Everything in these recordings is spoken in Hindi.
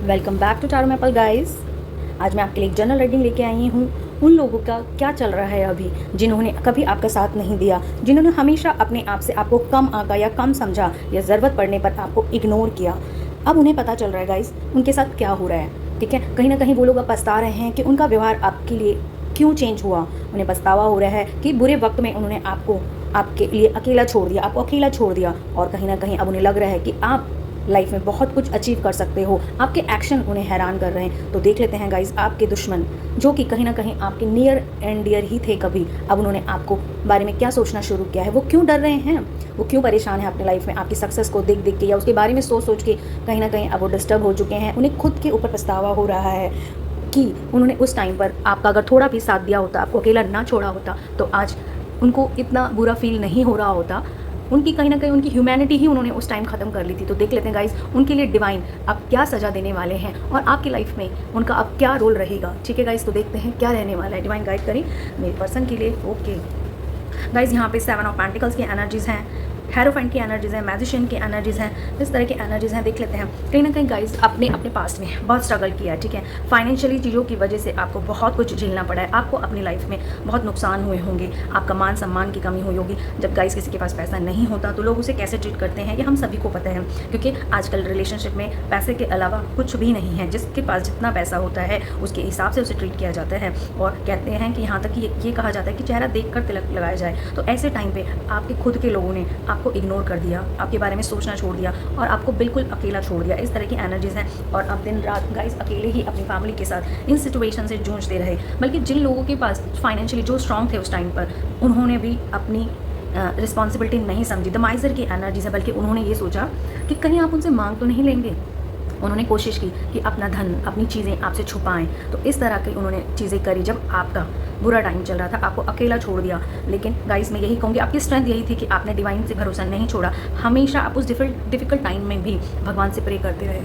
Welcome back to Tarot Maple guys. आज मैं आपके लिए एक जनरल रीडिंग लेके आई हूँ। उन लोगों का क्या चल रहा है अभी, जिन्होंने कभी आपका साथ नहीं दिया, जिन्होंने हमेशा अपने आप से आपको कम आंका या कम समझा या ज़रूरत पड़ने पर आपको इग्नोर किया। अब उन्हें पता चल रहा है गाइस उनके साथ क्या हो रहा है। ठीक है, कहीं ना कहीं वो लोग अब पछता रहे हैं कि उनका व्यवहार आपके लिए क्यों चेंज हुआ। उन्हें पछतावा हो रहा है कि बुरे वक्त में उन्होंने आपको आपके लिए अकेला छोड़ दिया, आपको अकेला छोड़ दिया। और कहीं ना कहीं अब उन्हें लग रहा है कि आप लाइफ में बहुत कुछ अचीव कर सकते हो। आपके एक्शन उन्हें हैरान कर रहे हैं। तो देख लेते हैं गाइज, आपके दुश्मन जो कि कहीं ना कहीं आपके नियर एंड डियर ही थे कभी, अब उन्होंने आपको बारे में क्या सोचना शुरू किया है। वो क्यों डर रहे हैं, वो क्यों परेशान है अपने लाइफ में आपकी सक्सेस को देख देख के या उसके बारे में सोच सोच के कहीं ना कहीं अब वो डिस्टर्ब हो चुके हैं। उन्हें खुद के ऊपर पछतावा हो रहा है कि उन्होंने उस टाइम पर आपका अगर थोड़ा भी साथ दिया होता, आपको अकेला ना छोड़ा होता, तो आज उनको इतना बुरा फील नहीं हो रहा होता। उनकी कहीं ना कहीं उनकी ह्यूमैनिटी ही उन्होंने उस टाइम ख़त्म कर ली थी। तो देख लेते हैं गाइज उनके लिए डिवाइन अब क्या सज़ा देने वाले हैं और आपकी लाइफ में उनका अब क्या रोल रहेगा। ठीक है गाइज, तो देखते हैं क्या रहने वाला है। डिवाइन गाइड करें मेरे पर्सन के लिए। ओके गाइज, यहाँ पे 7 ऑफ पेंटिकल्स की एनर्जीज़ हैं, हेरोफेंट की एनर्जीज़ हैं, मैजिशियन की एनर्जीज़ हैं, इस तरह की एनर्जीज़ हैं। देख लेते हैं कहीं ना कहीं गाइज अपने अपने पास्ट में बहुत स्ट्रगल किया है। ठीक है, फाइनेंशियली चीज़ों की वजह से आपको बहुत कुछ झेलना पड़ा है। आपको अपनी लाइफ में बहुत नुकसान हुए होंगे, आपका मान सम्मान की कमी हुई होगी। जब गाइज किसी के पास पैसा नहीं होता तो लोग उसे कैसे ट्रीट करते हैं ये हम सभी को पता है, क्योंकि आजकल रिलेशनशिप में पैसे के अलावा कुछ भी नहीं है। जिसके पास जितना पैसा होता है उसके हिसाब से उसे ट्रीट किया जाता है। और कहते हैं कि यहाँ तक कि ये कहा जाता है कि चेहरा देख कर तिलक लगाया जाए। तो ऐसे टाइम पे आपके खुद के लोगों ने आपको इग्नोर कर दिया, आपके बारे में सोचना छोड़ दिया और आपको बिल्कुल अकेला छोड़ दिया। इस तरह की एनर्जीज़ हैं। और अब दिन रात गाइस अकेले ही अपनी फैमिली के साथ इन सिचुएशन से जूझते रहे। बल्कि जिन लोगों के पास फाइनेंशियली जो स्ट्रांग थे उस टाइम पर, उन्होंने भी अपनी रिस्पॉन्सिबिलिटी नहीं समझी। द माइजर की एनर्जीज़ है, बल्कि उन्होंने ये सोचा कि कहीं आप उनसे मांग तो नहीं लेंगे। उन्होंने कोशिश की कि अपना धन, अपनी चीज़ें आपसे छुपाएं। तो इस तरह की उन्होंने चीज़ें करी जब आपका बुरा टाइम चल रहा था, आपको अकेला छोड़ दिया। लेकिन गाइस मैं यही कहूँगी, आपकी स्ट्रेंथ यही थी कि आपने डिवाइन से भरोसा नहीं छोड़ा। हमेशा आप उस डिफ़िकल्ट टाइम में भी भगवान से प्रे करते रहे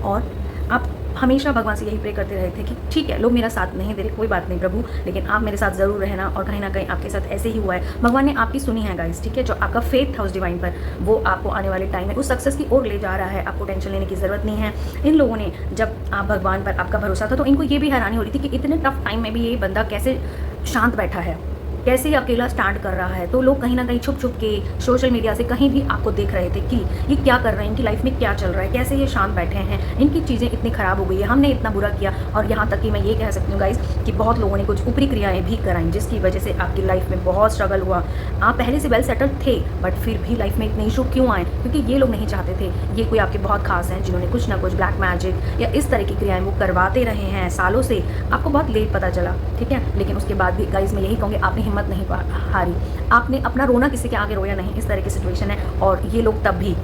और आप हमेशा भगवान से यही प्रे करते रहे थे कि ठीक है, लोग मेरा साथ नहीं दे रहे, कोई बात नहीं प्रभु, लेकिन आप मेरे साथ ज़रूर रहना। और कहीं ना कहीं आपके साथ ऐसे ही हुआ है। भगवान ने आपकी सुनी है गाइस। ठीक है, जो आपका फेथ था उस डिवाइन पर, वो आपको आने वाले टाइम में उस सक्सेस की ओर ले जा रहा है। आपको टेंशन लेने की ज़रूरत नहीं है। इन लोगों ने जब आप भगवान पर आपका भरोसा था तो इनको ये भी हैरानी हो रही थी कि इतने टफ टाइम में भी ये बंदा कैसे शांत बैठा है, कैसे ही अकेला स्टैंड कर रहा है। तो लोग कहीं ना कहीं छुप छुप के सोशल मीडिया से कहीं भी आपको देख रहे थे कि ये क्या कर रहे हैं, इनकी लाइफ में क्या चल रहा है, कैसे ये शांत बैठे हैं, इनकी चीज़ें इतनी ख़राब हो गई है, हमने इतना बुरा किया। और यहाँ तक कि मैं ये कह सकती हूँ गाइस कि बहुत लोगों ने कुछ ऊपरी क्रियाएं भी कराई, जिसकी वजह से आपकी लाइफ में बहुत स्ट्रगल हुआ। आप पहले से वेल सेटल्ड थे, बट फिर भी लाइफ में इतने इशू क्यों आए? क्योंकि ये लोग नहीं चाहते थे। ये कोई आपके बहुत खास हैं जिन्होंने कुछ ना कुछ ब्लैक मैजिक या इस तरह की क्रियाएं वो करवाते रहे हैं सालों से। आपको बहुत लेट पता चला, ठीक है, लेकिन उसके बाद भी गाइस मैं यही कहूँगी, आपने हिम्मत नहीं हारी। आपने अपना रोना किसी के आगे रोया नहीं। इस तरह की सिचुएशन है। और ये लोग तब भी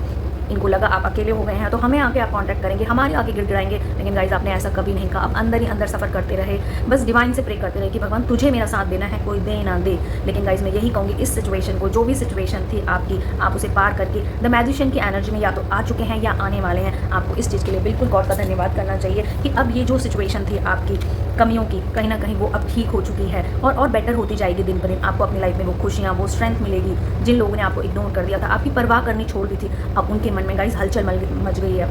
इनको लगा आप अकेले हो गए हैं तो हमें आके आप कांटेक्ट करेंगे, हमारे आगे गिड़गिड़ाएंगे। लेकिन गाइज आपने ऐसा कभी नहीं कहा। आप अंदर ही अंदर सफ़र करते रहे, बस डिवाइन से प्रे करते रहे कि भगवान तुझे मेरा साथ देना है, कोई दे ना दे। लेकिन गाइज मैं यही कहूँगी, इस सिचुएशन को, जो भी सिचुएशन थी आपकी, आप उसे पार करके द मैजिशियन की एनर्जी में या तो आ चुके हैं या आने वाले हैं। आपको इस चीज़ के लिए बिल्कुल गॉड का धन्यवाद करना चाहिए कि अब ये जो सिचुएशन थी आपकी कमियों की, कहीं ना कहीं वो अब ठीक हो चुकी है और बेटर होती जाएगी दिन पर दिन। आपको अपनी लाइफ में वो खुशियाँ, वो स्ट्रेंथ मिलेगी। जिन लोगों ने आपको इग्नोर कर दिया था, आपकी परवाह करनी छोड़ दी थी, अब उनके मन में गाइस हलचल मच गई है।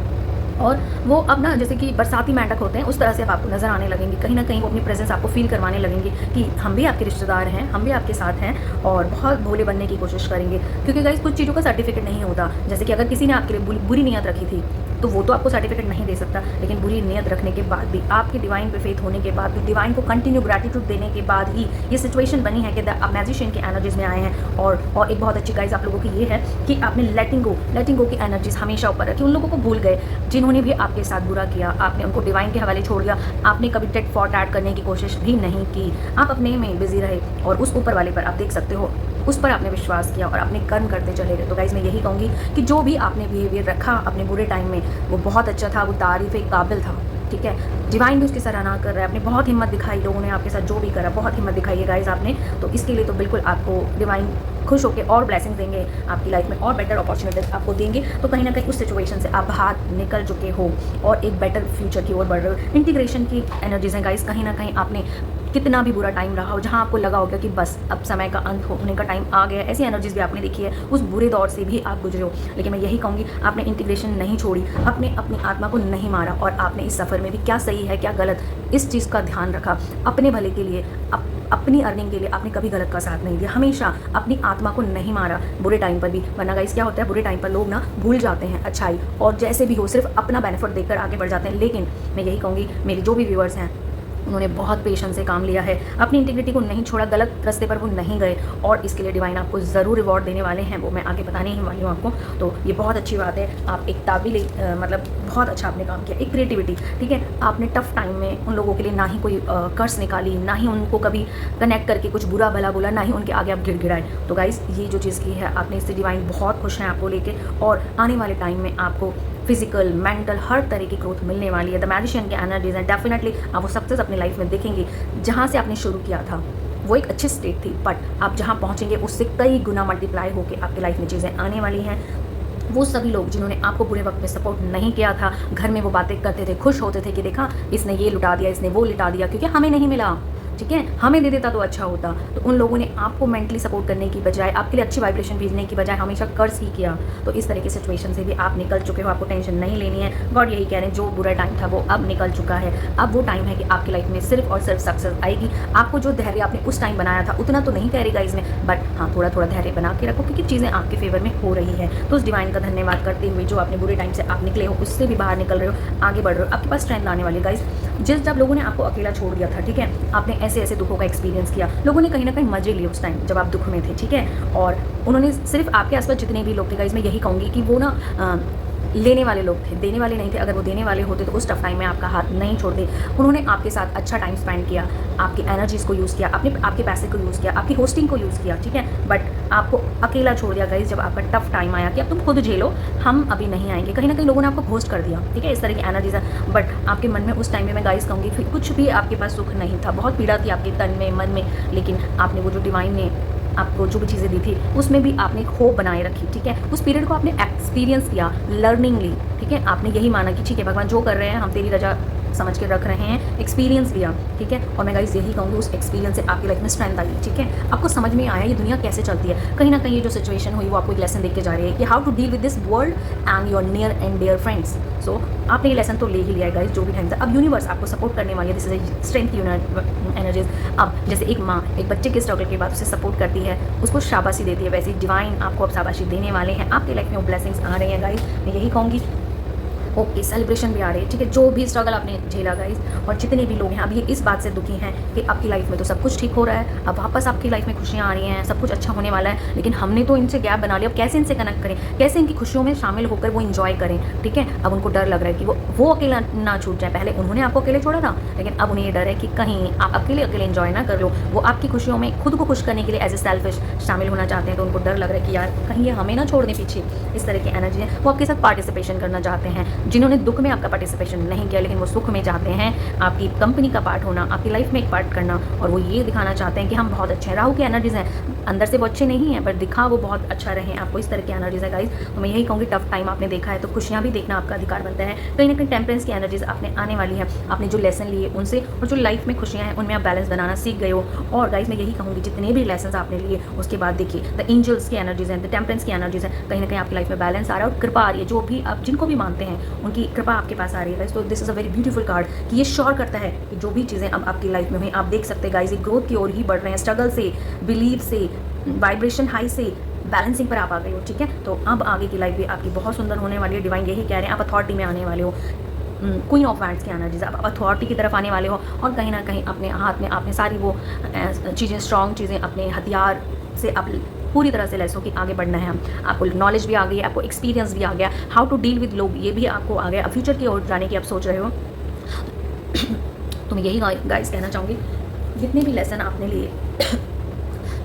और वो अब ना जैसे कि बरसाती मेंढक होते हैं उस तरह से अब आपको नज़र आने लगेंगे। कहीं ना कहीं वो अपनी प्रेजेंस आपको फील करवाने लगेंगे कि हम भी आपके रिश्तेदार हैं, हम भी आपके साथ हैं, और बहुत भोले बनने की कोशिश करेंगे। क्योंकि गाइस कुछ चीज़ों का सर्टिफिकेट नहीं होता। जैसे कि अगर किसी ने आपके लिए बुरी नीयत रखी थी तो वो तो आपको सर्टिफिकेट नहीं दे सकता, लेकिन बुरी नीयत रखने के बाद भी, आपके डिवाइन पे फेथ होने के बाद भी, डिवाइन को कंटिन्यू ग्रैटिट्यूड देने के बाद ही ये सिचुएशन बनी है कि आप मैजिशियन की एनर्जीज में आए हैं। और एक बहुत अच्छी गाइस आप लोगों की ये है कि आपने लेटिंग गो की एनर्जीज हमेशा ऊपर रखी। उन लोगों को भूल गए जिन्होंने भी आपके साथ बुरा किया, आपने उनको डिवाइन के हवाले छोड़ दिया। आपने कभी टेट फॉट ऐड करने की कोशिश भी नहीं की, आप अपने में बिजी रहे और उस ऊपर वाले पर आप देख सकते हो, उस पर आपने विश्वास किया और अपने कर्म करते चले गए। तो गाइज मैं यही कहूँगी कि जो भी आपने बिहेवियर रखा अपने बुरे टाइम में, वो बहुत अच्छा था, वो तारीफ़ काबिल था। ठीक है, डिवाइन भी उसकी सराहना कर रहा है। आपने बहुत हिम्मत दिखाई, लोगों ने आपके साथ जो भी करा बहुत हिम्मत दिखाई है गाइज आपने। तो इसके लिए तो बिल्कुल आपको डिवाइन खुश होकर और ब्लेसिंग देंगे, आपकी लाइफ में और बेटर अपॉर्चुनिटीज आपको देंगे। तो कहीं ना कहीं उस सिचुएशन से आप बाहर निकल चुके हो और एक बेटर फ्यूचर की ओर बढ़ रहे हो। इंटीग्रेशन की एनर्जीज हैं गाइज। कहीं ना कहीं आपने कितना भी बुरा टाइम रहा हो, जहाँ आपको लगा होगा कि बस अब समय का अंत होने का टाइम आ गया, ऐसी एनर्जीज भी आपने देखी है, उस बुरे दौर से भी आप गुजरे हो। लेकिन मैं यही कहूँगी, आपने इंटीग्रेशन नहीं छोड़ी, आपने अपनी आत्मा को नहीं मारा, और आपने इस सफ़र में भी क्या सही है क्या गलत, इस चीज़ का ध्यान रखा। अपने भले के लिए, अपनी अर्निंग के लिए आपने कभी गलत का साथ नहीं दिया, हमेशा अपनी आत्मा को नहीं मारा बुरे टाइम पर भी। वरना गाइस क्या होता है, बुरे टाइम पर लोग ना भूल जाते हैं अच्छाई, और जैसे भी हो सिर्फ अपना बेनिफिट देखकर आगे बढ़ जाते हैं। लेकिन मैं यही कहूँगी, मेरे जो भी व्यूअर्स हैं उन्होंने बहुत पेशेंस से काम लिया है, अपनी इंटीग्रिटी को नहीं छोड़ा, गलत रास्ते पर वो नहीं गए, और इसके लिए डिवाइन आपको ज़रूर रिवॉर्ड देने वाले हैं, वो मैं आगे बताने ही वाली हूँ आपको। तो ये बहुत अच्छी बात है, आप एक काबिल मतलब बहुत अच्छा आपने काम किया, एक क्रिएटिविटी, ठीक है। आपने टफ टाइम में उन लोगों के लिए ना ही कोई कर्स निकाली, ना ही उनको कभी कनेक्ट करके कुछ बुरा भला बोला, ना ही उनके आगे आप गिड़गिड़ाए। तो गाइस ये जो चीज़ की है आपने, इससे डिवाइन बहुत खुश हैं आपको लेके, और आने वाले टाइम में आपको फिजिकल, मेंटल, हर तरह की ग्रोथ मिलने वाली है। द मैजिशियन के एनर्जीज हैं, डेफिनेटली आप वो सक्सेस अपनी लाइफ में देखेंगे। जहाँ से आपने शुरू किया था वो एक अच्छी स्टेट थी, बट आप जहाँ पहुँचेंगे उससे कई गुना मल्टीप्लाई होकर आपकी लाइफ में चीज़ें आने वाली हैं। वो सभी लोग जिन्होंने आपको बुरे वक्त में सपोर्ट नहीं किया था, घर में वो बातें करते थे, खुश होते थे कि देखा इसने ये लुटा दिया, इसने वो लुटा दिया, क्योंकि हमें नहीं मिला, ठीक है, हमें दे देता तो अच्छा होता। तो उन लोगों ने आपको मेंटली सपोर्ट करने की बजाय, आपके लिए अच्छी वाइब्रेशन भेजने की बजाय हमेशा कर्ज ही किया। तो इस तरह की सिचुएशन से भी आप निकल चुके हो, आपको टेंशन नहीं लेनी है। गॉड यही कह रहे हैं, जो बुरा टाइम था वो अब निकल चुका है। अब वो टाइम है कि आपकी लाइफ में सिर्फ और सिर्फ सक्सेस आएगी। आपको जो धैर्य आपने उस टाइम बनाया था उतना तो नहीं ठहरेगा इसमें, बट हाँ थोड़ा थोड़ा धैर्य बना के रखो, क्योंकि चीज़ें आपके फेवर में हो रही है। तो उस डिवाइन का धन्यवाद करते हुए, जो आपने बुरे टाइम से आप निकले हो उससे भी बाहर निकल रहे हो, आगे बढ़ रहे हो, आपके पास स्ट्रेंथ आने वाली। गाइस जब लोगों ने आपको अकेला छोड़ दिया था, ठीक है, आपने ऐसे ऐसे दुखों का एक्सपीरियंस किया, लोगों ने कहीं ना कहीं मजे लिए उस टाइम जब आप दुख में थे, ठीक है, और उन्होंने सिर्फ आपके आसपास जितने भी लोग थे, गाइस मैं यही कहूँगी कि वो ना लेने वाले लोग थे, देने वाले नहीं थे। अगर वो देने वाले होते तो उस टफ टाइम में आपका हाथ नहीं छोड़ते। उन्होंने आपके साथ अच्छा टाइम स्पेंड किया, आपकी एनर्जीज़ को यूज़ किया, आपके पैसे को यूज़ किया, आपकी होस्टिंग को यूज़ किया, ठीक है, बट आपको अकेला छोड़ दिया गाइस जब आपका टफ टाइम आया कि अब तुम खुद झेलो, हम अभी नहीं आएंगे। कहीं ना कहीं लोगों ने आपको घोस्ट कर दिया, ठीक है, इस तरह की एनर्जीज है। बट आपके मन में उस टाइम में मैं गाइस कहूँगी फिर कुछ भी आपके पास सुख नहीं था, बहुत पीड़ा थी आपके तन में, मन में, लेकिन आपने वो जो डिवाइन ने आपको जो भी चीज़ें दी थी उसमें भी आपने एक होप बनाए रखी, ठीक है। उस पीरियड को आपने एक्सपीरियंस किया, लर्निंग ली, ठीक है। आपने यही माना कि ठीक है भगवान जो कर रहे हैं हम तेरी रजा समझ के रख रहे हैं, एक्सपीरियंस लिया, ठीक है। और मैं गाइस यही कहूँगी उस एक्सपीरियंस से आपकी लाइफ में स्ट्रेंथ आई, ठीक है। आपको समझ में आया ये दुनिया कैसे चलती है। कहीं ना कहीं ये जो सिचुएशन हुई वो आपको एक लेसन देख के जा रही है कि how to deal with this world and your near and dear friends. So आपने ये लेसन तो ले ही लिया है गाइस, जो भी टाइम था। अब यूनिवर्स आपको सपोर्ट करने वाली है, दिस इज स्ट्रेंथ एनर्जीज। अब जैसे एक माँ एक बच्चे के स्ट्रगल के बाद उसे सपोर्ट करती है, उसको शाबाशी देती है, वैसे डिवाइन आपको अब शाबाशी देने वाले हैं। आपके लाइफ में वो ब्लेसिंग्स आ रही हैं गाइस, मैं यही कहूँगी। ओके सेलिब्रेशन भी आ रही है, ठीक है। जो भी स्ट्रगल आपने झेला गाइस, और जितने भी लोग हैं अब ये इस बात से दुखी हैं कि आपकी लाइफ में तो सब कुछ ठीक हो रहा है, अब वापस आपकी लाइफ में खुशियाँ आ रही हैं, सब कुछ अच्छा होने वाला है, लेकिन हमने तो इनसे गैप बना लिया। अब कैसे इनसे कनेक्ट करें, कैसे इनकी खुशियों में शामिल होकर वो इन्जॉय करें, ठीक है। अब उनको डर लग रहा है कि वो अकेला ना छूट जाए। पहले उन्होंने आपको अकेले छोड़ा था, लेकिन अब उन्हें ये डर है कि कहीं आप अकेले इन्जॉय ना कर लो। वो आपकी खुशियों में खुद को खुश करने के लिए एज ए सेल्फिश शामिल होना चाहते हैं, तो उनको डर लग रहा है कि यार कहीं ये हमें ना छोड़ दें पीछे। इस तरह की एनर्जी है, वो आपके साथ पार्टिसिपेशन करना चाहते हैं। जिन्होंने दुख में पार्टिसिपेशन नहीं किया, लेकिन वो सुख में चाहते हैं आपकी कंपनी का पार्ट होना, आपकी लाइफ में एक पार्ट करना, और वो ये दिखाना चाहते हैं कि हम बहुत अच्छे हैं। राहु की एनर्जीज हैं, अंदर से वो अच्छे नहीं हैं, बट दिखा वो बहुत अच्छा रहे आपको। इस तरह की एनर्जीज है गाइस। तो मैं यही कहूँगी टफ टाइम आपने देखा है तो खुशियाँ भी देखना आपका अधिकार बनता है। कहीं ना कहीं टेम्परेंस की एनर्जीज आपने आने वाली है, आपने जो लेसन लिए उनसे, और जो लाइफ में खुशियाँ हैं उनमें आप बैलेंस बनाना सीख गए हो। और गाइस मैं यही कहूँगी जितने भी लेसन आपने लिए उसके बाद देखिए द एंजल्स की एनर्जीज हैं, द टेम्परेंस की एनर्जीज हैं, कहीं ना कहीं आपकी लाइफ में बैलेंस आ रहा है और कृपा आ रही है। जो भी आप जिनको भी मानते हैं उनकी कृपा आपके पास आ रही है। तो this is a very beautiful card कि ये श्योर करता है कि जो भी चीज़ें अब आपकी लाइफ में हुई, आप देख सकते हैं गाइस ये ग्रोथ की ओर ही बढ़ रहे हैं, स्ट्रगल से, बिलीव से, वाइब्रेशन हाई से बैलेंसिंग पर आप आ गए हो, ठीक है। तो अब आगे की लाइफ भी आपकी बहुत सुंदर होने वाली है। डिवाइन यही कह रहे हैं, आप अथॉरिटी में आने वाले हो, क्वीन ऑफ वैंड्स की एनर्जीज, आप अथॉरिटी की तरफ आने वाले हो, और कहीं ना कहीं अपने हाथ में आपने सारी वो चीज़ें, स्ट्रॉन्ग चीज़ें, अपने हथियार से आप पूरी तरह से लेसो कि आगे बढ़ना है। आपको नॉलेज भी आ गई, आपको एक्सपीरियंस भी आ गया, हाउ टू डील विद लोग ये भी आपको आ गया। अब फ्यूचर की ओर जाने की आप सोच रहे हो। तो मैं यही गाइस कहना चाहूँगी, जितने भी लेसन आपने लिए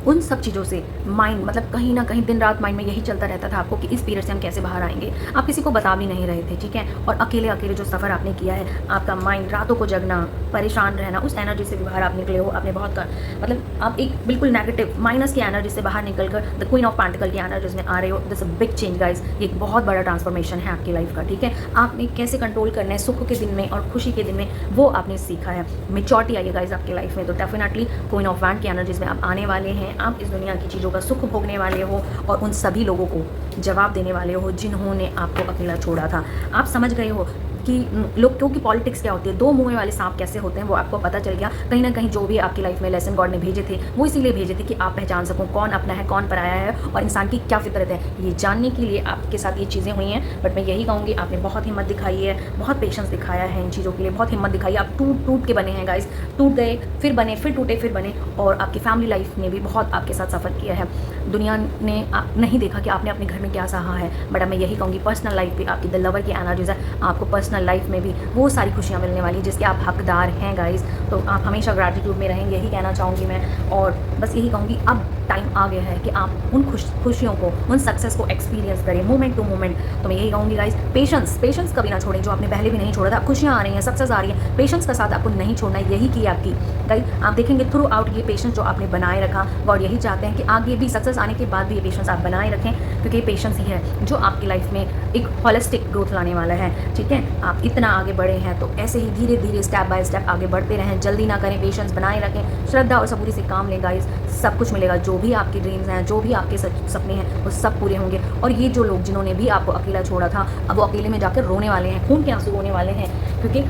उन सब चीज़ों से माइंड मतलब कहीं ना कहीं दिन रात माइंड में यही चलता रहता था आपको कि इस पीरियड से हम कैसे बाहर आएंगे। आप किसी को बता भी नहीं रहे थे, ठीक है। और अकेले अकेले जो सफ़र आपने किया है, आपका माइंड रातों को जगना, परेशान रहना, उस एनर्जी से भी बाहर आप निकले हो। आपने बहुत मतलब आप एक बिल्कुल नेगेटिव माइनस की एनर्जी से बाहर निकल कर द क्वीन ऑफ पेंटिकल की एनर्जीज में आ रहे हो। This a big change guys, ये एक बहुत बड़ा ट्रांसफॉर्मेशन है आपकी लाइफ का, ठीक है। आपने कैसे कंट्रोल करना है सुख के दिन में और खुशी के दिन में, वो आपने सीखा है। मेच्योरिटी आई है गाइज आपकी लाइफ में। तो डेफिनेटली क्वीन ऑफ वैंड की एनर्जीज में आप आने वाले हैं। आप इस दुनिया की चीज़ों का सुख भोगने वाले हो और उन सभी लोगों को जवाब देने वाले हो जिन्होंने आपको अकेला छोड़ा था। आप समझ गए हो कि लोग क्योंकि पॉलिटिक्स क्या होती है, दो मुँह वाले सांप कैसे होते हैं, वो आपको पता चल गया। कहीं ना कहीं जो भी आपकी लाइफ में लेसन गॉड ने भेजे थे, वो इसीलिए भेजे थे कि आप पहचान सको कौन अपना है, कौन पराया है और इंसान की क्या फितरत है। ये जानने के लिए आपके साथ ये चीज़ें हुई हैं। बट मैं यही कहूँगी, आपने बहुत हिम्मत दिखाई है, बहुत पेशेंस दिखाया है इन चीज़ों के लिए, बहुत हिम्मत दिखाई है। आप टूट टूट के बने हैं गाइज, टूट गए फिर बने, फिर टूटे फिर बने। और आपकी फैमिली लाइफ ने भी बहुत आपके साथ सफ़र किया है। दुनिया ने नहीं देखा कि आपने अपने घर में क्या सहा है। बट मैं यही कहूँगी, पर्सनल लाइफ भी आपकी द लवर की एनर्जीज है। आपको पर्सनल लाइफ में भी वो सारी खुशियाँ मिलने वाली जिसके आप हकदार हैं गाइज। तो आप हमेशा ग्रैटिट्यूड में रहेंगे, यही कहना चाहूँगी मैं। और बस यही कहूँगी, अब टाइम आ गया है कि आप उन खुशियों को, उन सक्सेस को एक्सपीरियंस करें मोमेंट टू मोमेंट। तो मैं यही कहूँगी गाइज, पेशेंस कभी ना छोड़ें, जो आपने पहले भी नहीं छोड़ा था। खुशियाँ आ रही हैं, सक्सेस आ रही है, पेशेंस का साथ आपको नहीं छोड़ना है। यही की आपकी गाइज, आप देखेंगे थ्रू आउट ये पेशेंस जो आपने बनाए रखा, गॉड यही चाहते हैं कि आगे भी सक्सेस आने के बाद भी ये पेशेंस आप बनाए रखें, क्योंकि ये पेशेंस ही है जो आपकी लाइफ में एक होलिस्टिक ग्रोथ लाने वाला है, ठीक है। आप इतना आगे बढ़े हैं तो ऐसे ही धीरे धीरे स्टेप बाय स्टेप आगे बढ़ते रहें, जल्दी ना करें, पेशेंस बनाए रखें, श्रद्धा और सबूरी से काम लें गाइज। सब कुछ मिलेगा, जो भी आपके ड्रीम्स हैं, जो भी आपके सपने हैं, वो सब पूरे होंगे। और ये जो लोग जिन्होंने भी आपको अकेला छोड़ा था, अब वो अकेले में जाकर रोने वाले हैं, खून के आंसू रोने वाले हैं, क्योंकि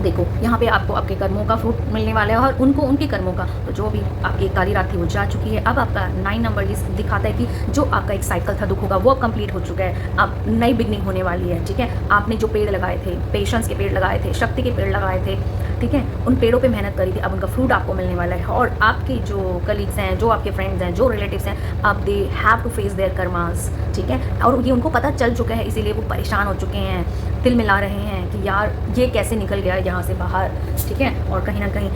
देखो यहाँ पे आपको आपके कर्मों का फ्रूट मिलने वाला है और उनको उनके कर्मों का। तो जो भी आपकी एक काली रात थी वो जा चुकी है। अब आपका 9 नंबर ये दिखाता है कि जो आपका एक साइकिल था दुखों का, वो अब कंप्लीट हो चुका है। अब नई बिगनिंग होने वाली है, ठीक है। आपने जो पेड़ लगाए थे, पेशेंस के पेड़ लगाए थे, शक्ति के पेड़ लगाए थे, ठीक है, उन पेड़ों पे मेहनत करी थी, अब उनका फ्रूट आपको मिलने वाला है। और आपके जो कलीग्स हैं, जो आपके फ्रेंड्स हैं, जो रिलेटिव्स हैं, अब they have to face their karmas, ठीक है। और ये उनको पता चल चुका है, इसीलिए वो परेशान हो चुके हैं, तिल मिला रहे हैं कि यार ये कैसे निकल गया यहाँ से बाहर, ठीक है। और कहीं ना कहीं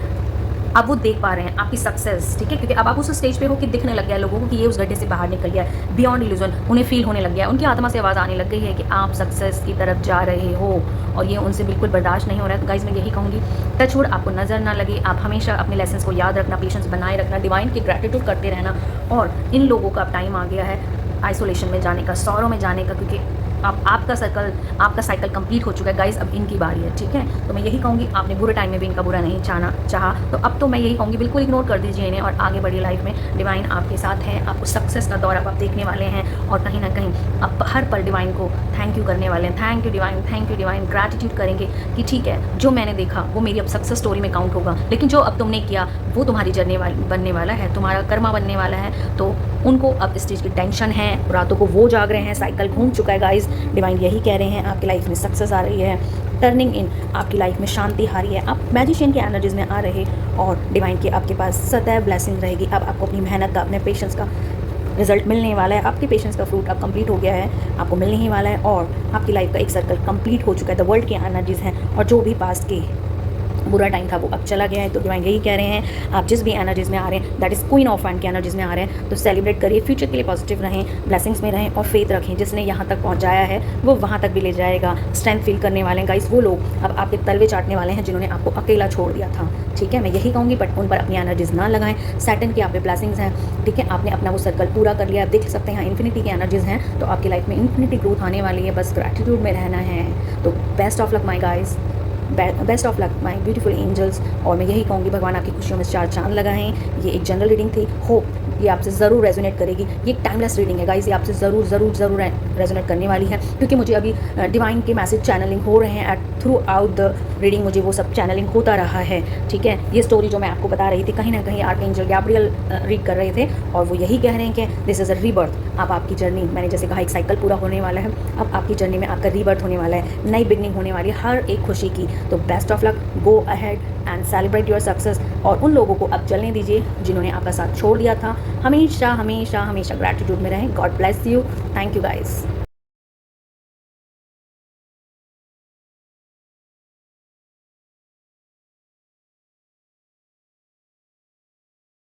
अब वो देख पा रहे हैं आपकी सक्सेस, ठीक है, क्योंकि अब आप उस स्टेज पे हो कि दिखने लग गया है लोगों को कि ये उस गड्ढे से बाहर निकल गया है, बियॉन्ड इल्यूजन। उन्हें फील होने लग गया है, उनकी आत्मा से आवाज़ आने लग गई है कि आप सक्सेस की तरफ जा रहे हो और ये उनसे बिल्कुल बर्दाश्त नहीं हो रहा है। गाइज मैं यही कहूँगी, टच वुड आपको नज़र ना लगे, आप हमेशा अपने लेसन को याद रखना, पेशेंस बनाए रखना, डिवाइन की ग्रैटिट्यूड करते रहना। और इन लोगों का अब टाइम आ गया है आइसोलेशन में जाने का, सौरों में जाने का, क्योंकि आपका साइकिल कंप्लीट हो चुका है गाइज। अब इनकी बारी है, ठीक है। तो मैं यही कहूँगी, आपने बुरे टाइम में भी इनका बुरा नहीं चाहा, तो अब तो मैं यही कहूँगी बिल्कुल इग्नोर कर दीजिए इन्हें और आगे बढ़िए लाइफ में। डिवाइन आपके साथ है, आपको सक्सेस का दौर अब आप देखने वाले हैं और कहीं ना कहीं आप हर पल डिवाइन को थैंक यू करने वाले हैं। थैंक यू डिवाइन, ग्रैटिट्यूड करेंगे कि ठीक है, जो मैंने देखा वो मेरी अब सक्सेस स्टोरी में काउंट होगा, लेकिन जो अब तुमने किया वो तुम्हारी जर्नी बनने वाला है, तुम्हारा कर्मा बनने वाला है। तो उनको अब इस चीज़ की टेंशन है, रातों को वो जाग रहे हैं, साइकिल घूम चुका है गाइज। डिवाइन यही कह रहे हैं, आपकी लाइफ में सक्सेस आ रही है, टर्निंग इन, आपकी लाइफ में शांति आ रही है, आप मैजिशियन के एनर्जीज में आ रहे और डिवाइन के आपके पास सदैव ब्लेसिंग रहेगी। अब आपको अपनी मेहनत का, अपने पेशेंस का रिजल्ट मिलने वाला है, आपके पेशेंस का फ्रूट अब कंप्लीट हो गया है, आपको मिलने ही वाला है और आपकी लाइफ का एक सर्कल कंप्लीट हो चुका है। द वर्ल्ड की एनर्जीज हैं और जो भी पास्ट के बुरा टाइम था वो अब चला गया है। तो डिवाइन यही कह रहे हैं, आप जिस भी एनर्जीज में आ रहे हैं, that is queen of wand की एनर्जीज में आ रहे हैं, तो सेलिब्रेट करिए, फ्यूचर के लिए पॉजिटिव रहें, ब्लेसिंग्स में रहें और फेथ रखें। जिसने यहाँ तक पहुँचाया है वो वहाँ तक भी ले जाएगा। स्ट्रेंथ फील करने वाले हैं गाइस वो लोग अब आपके तलवे चाटने वाले हैं जिन्होंने आपको अकेला छोड़ दिया था, ठीक है। मैं यही कहूँगी, बट उन पर अपनी एनर्जीज ना लगाएं। सैटर्न की आप पे ब्लेसिंग्स हैं, ठीक है, आपने अपना वो सर्कल पूरा कर लिया। आप देख सकते हैं इन्फिनिटी की एनर्जीज हैं, तो आपकी लाइफ में इन्फिनिटी ग्रोथ आने वाली है, बस ग्रैटिट्यूड में रहना है। तो best of luck my guys, best of luck my beautiful angels. और मैं यही कहूँगी, भगवान आपकी खुशियों में 4 चांद लगाएं। ये एक जनरल रीडिंग थी, होप ये आपसे ज़रूर रेजोनेट करेगी। ये एक टाइमलेस रीडिंग है गाइस, ये आपसे ज़रूर रेजोनेट करने वाली है, क्योंकि मुझे अभी डिवाइन के मैसेज चैनलिंग हो रहे हैं थ्रू आउट द रीडिंग, मुझे वो सब चैनलिंग होता रहा है, ठीक है। ये स्टोरी जो मैं आपको बता रही थी, कहीं ना कहीं आर्कएंजल गैब्रियल रीड कर रहे थे और वो यही कह रहे हैं कि दिस इज़ अ रीबर्थ। अब आपकी जर्नी, मैंने जैसे कहा, एक साइकिल पूरा होने वाला है, अब आपकी जर्नी में आपका रीबर्थ होने वाला है, नई बिगनिंग होने वाली है हर एक खुशी की। तो best of luck, go ahead and celebrate your success. और उन लोगों को अब चलने दीजिए जिन्होंने आपका साथ छोड़ दिया था। हमेशा ग्रैटिट्यूड में रहें। God bless you. Thank you guys.